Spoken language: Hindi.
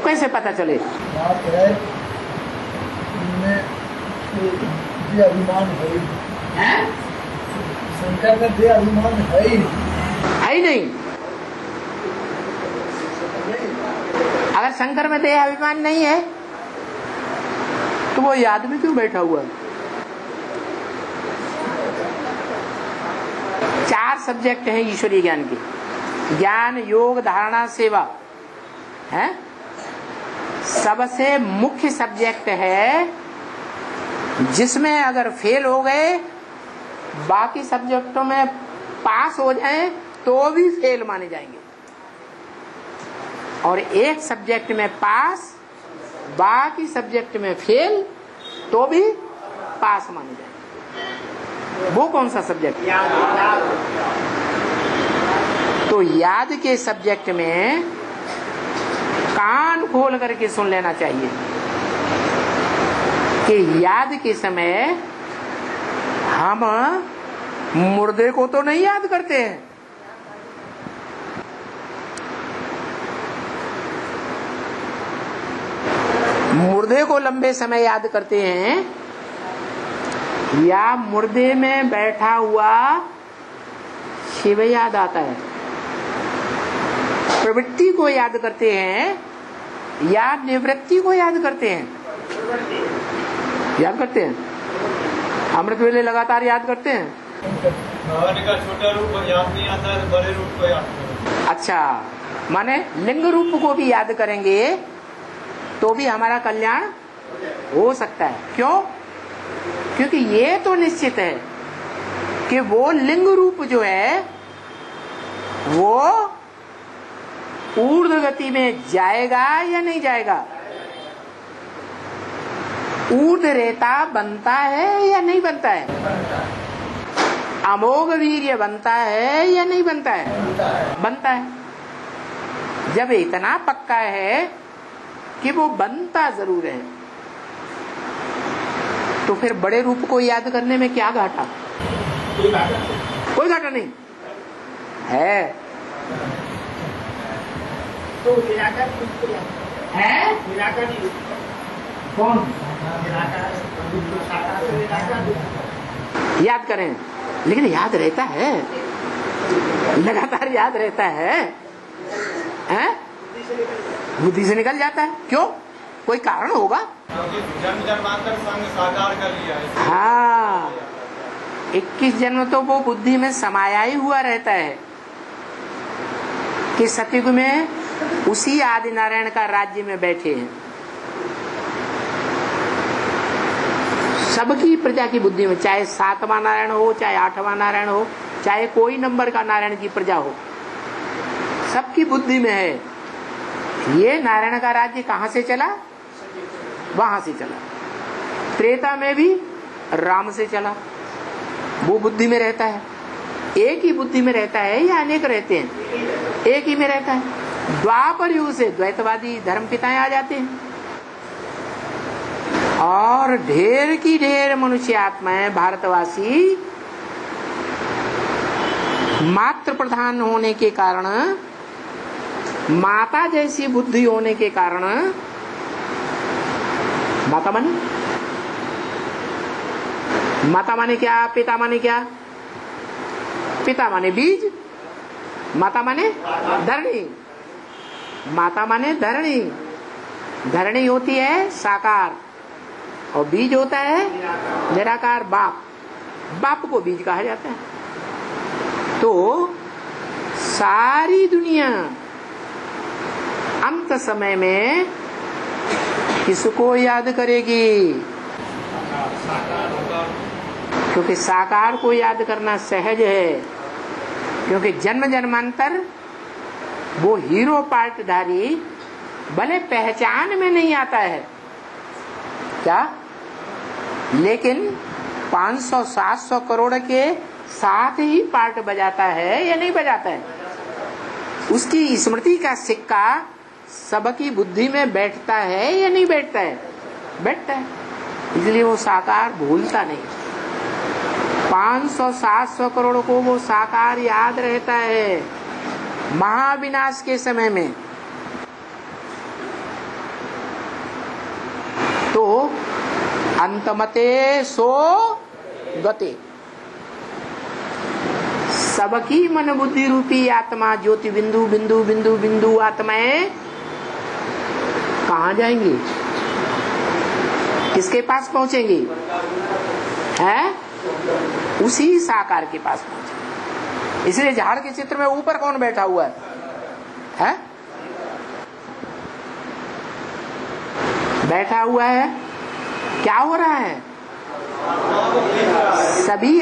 कैसे पता चले? बात है इनमें ये अभिमान है, शंकर का ये अभिमान है ही नहीं। अगर शंकर में देह अभिमान नहीं है तो वो याद में क्यों बैठा हुआ है? 4 सब्जेक्ट हैं ईश्वरीय ज्ञान के, ज्ञान, योग, धारणा, सेवा है। सबसे मुख्य सब्जेक्ट है जिसमें अगर फेल हो गए, बाकी सब्जेक्टों में पास हो जाएं तो भी फेल माने जाएंगे, और एक सब्जेक्ट में पास, बाकी सब्जेक्ट में फेल तो भी पास माने जाएंगे। वो कौन सा सब्जेक्ट? तो याद के सब्जेक्ट में कान खोल करके सुन लेना चाहिए कि याद के समय हम मुर्दे को तो नहीं याद करते हैं, मुर्दे को लंबे समय याद करते हैं, या मुर्दे में बैठा हुआ शिव याद आता है। प्रवृत्ति को याद करते हैं या निवृत्ति को याद करते हैं? याद करते हैं। अमृत वेले लगातार याद करते हैं। भगवान का छोटा रूप याद नहीं आता है, बड़े रूप को याद। अच्छा, माने लिंग रूप को भी याद करेंगे तो भी हमारा कल्याण हो सकता है। क्यों? क्योंकि ये तो निश्चित है कि वो लिंग रूप जो है वो ऊर्ध्व गति में जाएगा या नहीं जाएगा, ऊर्ध्व रेता बनता है या नहीं बनता है, अमोघ वीर्य बनता है या नहीं बनता है? बनता है। जब इतना पक्का है कि वो बनता जरूर है तो फिर बड़े रूप को याद करने में क्या घाटा? कोई घाटा नहीं है। तो है कौन याद करें, लेकिन याद रहता है, लगातार याद रहता है, बुद्धि से निकल जाता है। क्यों? कोई कारण होगा। जन्म जन्मांतर साकार कर लिया है। हाँ, 21 जन्म तो वो बुद्धि में समाया ही हुआ रहता है कि सतयुग में उसी आदि नारायण का राज्य में बैठे हैं। सबकी प्रजा की बुद्धि में, चाहे 7वां नारायण हो, चाहे 8वां नारायण हो, चाहे कोई नंबर का नारायण की प्रजा हो, सबकी बुद्धि में है ये नारायण का राज्य कहां से चला? वहां से चला। त्रेता में भी राम से चला, वो बुद्धि में रहता है। एक ही बुद्धि में रहता है या अनेक रहते हैं? एक ही में रहता है। द्वापर युग से द्वैतवादी धर्म पिताएं आ जाते हैं और ढेर की ढेर मनुष्य आत्माएं, भारतवासी मात्र प्रधान होने के कारण, माता जैसी बुद्धि होने के कारण, माता माने क्या? पिता माने क्या? पिता माने बीज, माता माने धरणी। माता माने धरणी, धरणी होती है साकार और बीज होता है निराकार बाप। बाप को बीज कहा जाता है। तो सारी दुनिया अंत समय में किसको याद करेगी? क्योंकि साकार को याद करना सहज है, क्योंकि जन्म जन्मांतर वो हीरो पार्टधारी भले पहचान में नहीं आता है क्या, लेकिन 500-700 करोड़ के साथ ही पार्ट बजाता है या नहीं बजाता है? उसकी स्मृति का सिक्का सबकी बुद्धि में बैठता है या नहीं बैठता है? बैठता है। इसलिए वो साकार भूलता नहीं। 500-700 करोड़ को वो साकार याद रहता है। महाविनाश के समय में तो अंतमते सो गते, सबकी मन बुद्धि रूपी आत्मा ज्योति बिंदु बिंदु बिंदु बिंदु आत्माएं कहाँ जाएंगी, किसके पास पहुंचेंगी? है उसी साकार के पास पहुंचे। इसलिए झाड़ के चित्र में ऊपर कौन बैठा हुआ है? बैठा हुआ है, क्या हो रहा है? सभी